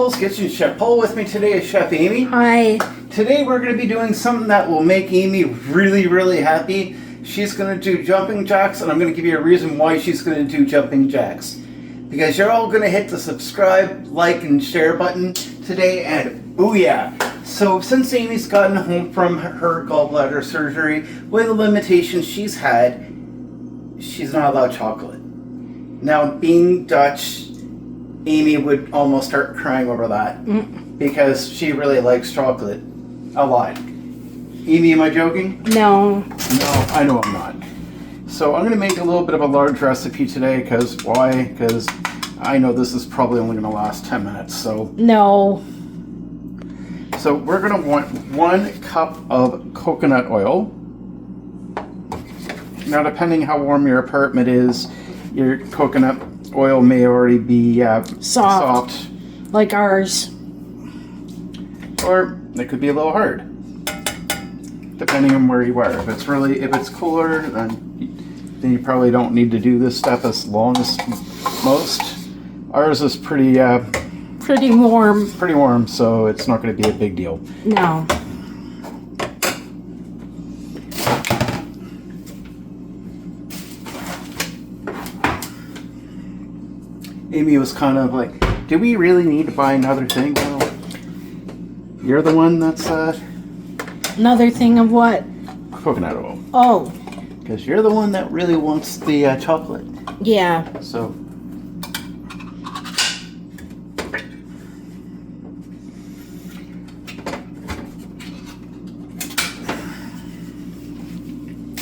Poul's Kitchen. Chef Poul with me today is Chef Amy. Hi. Today we're going to be doing something that will make Amy really, really happy. She's going to do jumping jacks, and I'm going to give you a reason why she's going to do jumping jacks. Because you're all going to hit the subscribe, like, and share button today, and booyah! So since Amy's gotten home from her gallbladder surgery, with the limitations she's had, she's not allowed chocolate. Now, being Dutch, Amy would almost start crying over that because she really likes chocolate a lot. Amy, am I joking? No. No, I know I'm not. So I'm going to make a little bit of a large recipe today because why? Because I know this is probably only going to last 10 minutes. So No. So we're going to want 1 cup of coconut oil. Now, depending how warm your apartment is, your coconut oil may already be soft. Like ours. Or it could be a little hard, depending on where you are. If it's cooler, then you probably don't need to do this stuff as long as most. Ours is pretty warm. Pretty warm, so it's not going to be a big deal. No. Amy was kind of like, do we really need to buy another thing? Well, you're the one that's Another thing of what? coconut oil. Oh. Because you're the one that really wants the chocolate. Yeah. So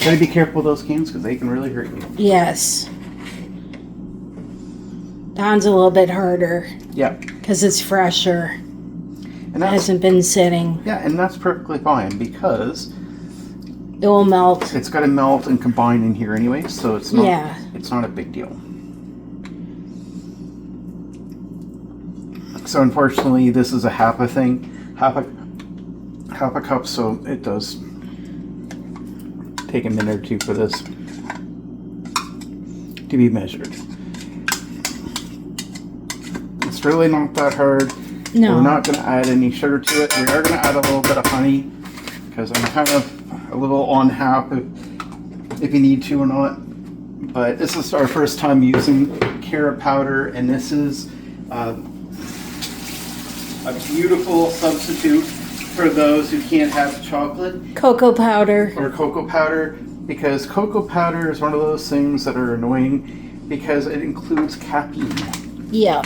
gotta be careful with those cans because they can really hurt you. Yes. Dawn's a little bit harder. Yeah. Because it's fresher. And It that's, hasn't been sitting. yeah, and that's perfectly fine because It will melt. it's got to melt and combine in here anyway, so it's not Yeah. it's not a big deal. So unfortunately, this is a half a cup, so it does take a minute or two for this to be measured. It's really not that hard. No. We're not going to add any sugar to it. We are going to add a little bit of honey because I'm kind of a little on half if you need to or not. But this is our first time using carob powder, and this is a beautiful substitute for those who can't have chocolate Cocoa powder. or cocoa powder, because cocoa powder is one of those things that are annoying because it includes caffeine. Yeah.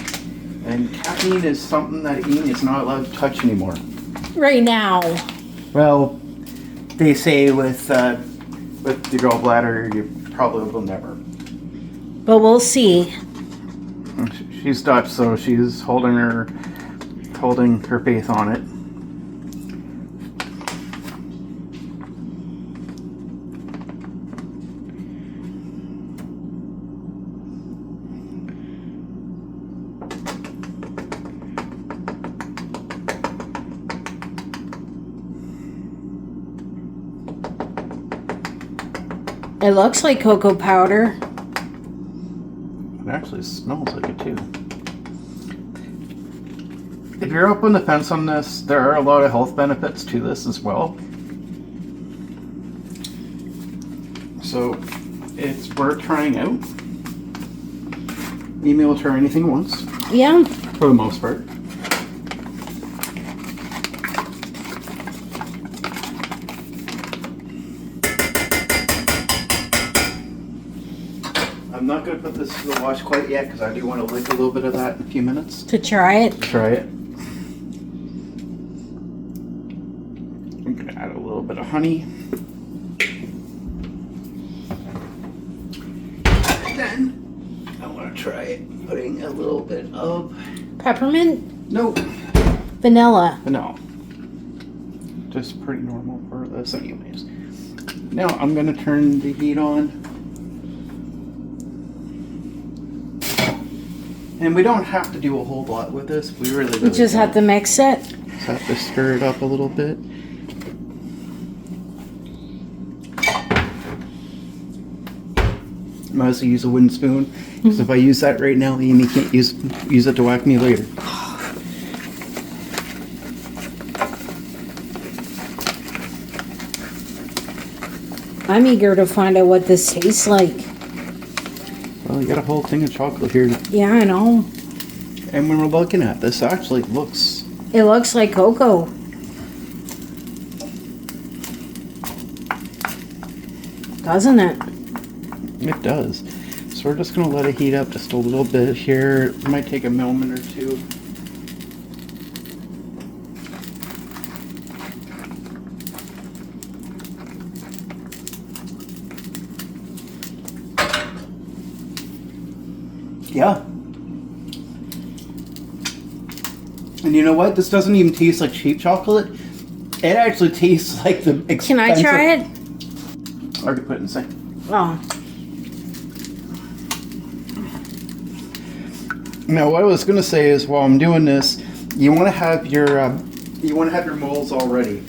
And caffeine is something that Amy is not allowed to touch anymore. Right now. Well, they say with the gallbladder, you probably will never. But we'll see. She's Dutch, so she's holding her faith on it. It looks like cocoa powder. It actually smells like it too. If you're up on the fence on this, there are a lot of health benefits to this as well. So it's worth trying out. Amy will try anything once, Yeah. for the most part. I'm not going to put this to the wash quite yet because I do want to lick a little bit of that in a few minutes. To try it. Try it. I'm going to add a little bit of honey. And then I want to try it putting a little bit of... Peppermint? No. Vanilla. No. Just pretty normal for this anyways. Now I'm going to turn the heat on. And we don't have to do a whole lot with this. We really You just have to mix it. Just have to stir it up a little bit. I mostly use a wooden spoon because if I use that right now, Amy can't use it to whack me later. I'm eager to find out what this tastes like. Well, you got a whole thing of chocolate here. Yeah, I know. And when we're looking at this, actually looks... It looks like cocoa. Doesn't it? It does. So we're just going to let it heat up just a little bit here. It might take a moment or two. Yeah. And you know what? This doesn't even taste like cheap chocolate. It actually tastes like the expensive... Can I try it? I already put it in the sink. Oh. Now, what I was going to say is, while I'm doing this, you want to have your molds all ready.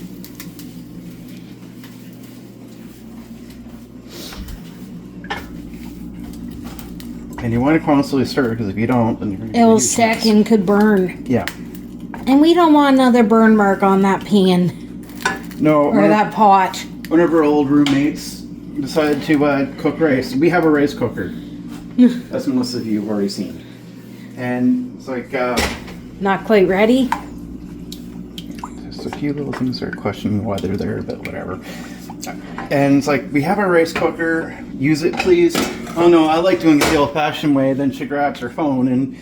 And you want to constantly stir, because if you don't, then you're going to... It will stick and could burn. Yeah. And we don't want another burn mark on that pan. No. Or that pot. One of our old roommates decided to cook rice. We have a rice cooker, as most of you have already seen. And it's like... Not quite ready? Just a few little things are questioning why they're there, but whatever. And it's like, we have a rice cooker, use it please. Oh no, I like doing it the old-fashioned way. Then she grabs her phone and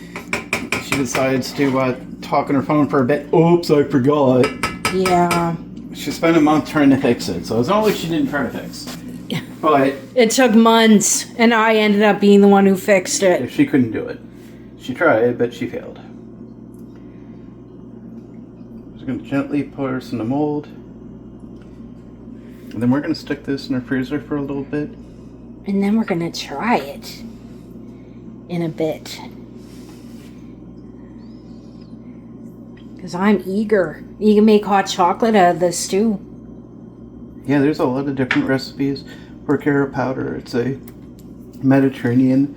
she decides to talk on her phone for a bit. Oops, I forgot. Yeah. She spent a month trying to fix it, so it's not like she didn't try to fix. But it took months, and I ended up being the one who fixed it. if she couldn't do it. She tried, but she failed. Just going to gently put her in the mold. And then we're going to stick this in our freezer for a little bit. And then we're going to try it in a bit. Because I'm eager. You can make hot chocolate out of this too. Yeah, there's a lot of different recipes for carob powder. It's a Mediterranean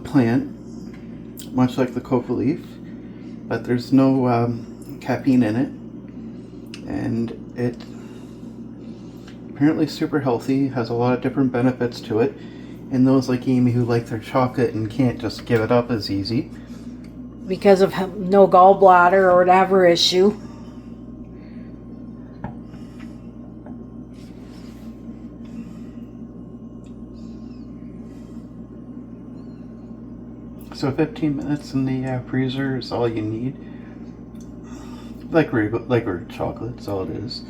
plant, much like the coca leaf, but there's no caffeine in it. And it apparently super healthy, has a lot of different benefits to it. And those like Amy who like their chocolate and can't just give it up as easy. Because of no gallbladder or whatever issue. So 15 minutes in the freezer is all you need. Like regular chocolate, that's all it is.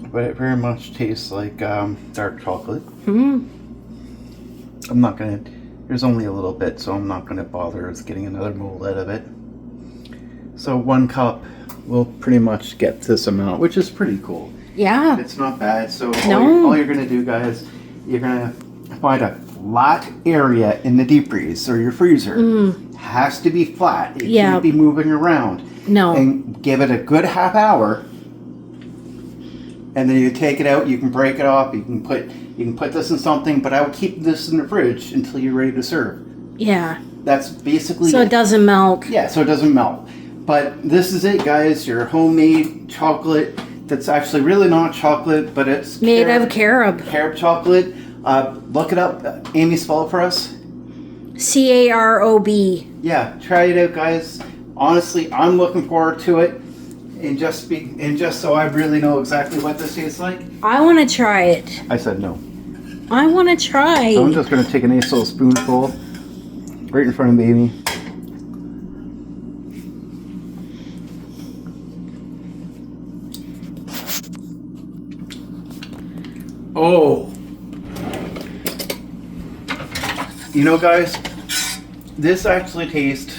But it very much tastes like dark chocolate. Hmm. I'm not gonna, there's only a little bit, so I'm not gonna bother with getting another mold out of it. So 1 cup will pretty much get this amount, which is pretty cool. Yeah. It's not bad. So No. all you're gonna do, guys, you're gonna find a flat area in the deep freeze or your freezer. Has to be flat. It can't be moving around. No. And give it a good half hour. And then you take it out, you can break it off, you can put this in something, but I would keep this in the fridge until you're ready to serve. Yeah. That's basically So it doesn't melt. Yeah, so it doesn't melt. But this is it, guys, your homemade chocolate that's actually really not chocolate, but it's Made of carob. Carob chocolate. Look it up. Amy, spell it for us. Carob. Yeah, try it out, guys. Honestly, I'm looking forward to it. And just so I really know exactly what this tastes like. I want to try it. I said no. I want to try. So I'm just going to take a nice little spoonful right in front of Amy. Oh. You know, guys, this actually tastes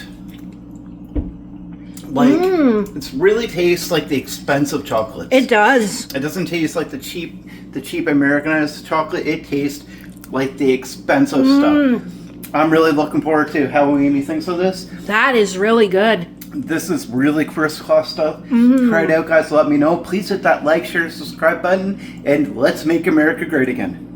like it really tastes like the expensive chocolates. It does. It doesn't taste like the cheap Americanized chocolate. It tastes like the expensive stuff. I'm really looking forward to how Amy thinks of this. That is really good. This is really first class stuff. Try it out, guys. Let me know. Please hit that like, share, and subscribe button, and let's make America great again.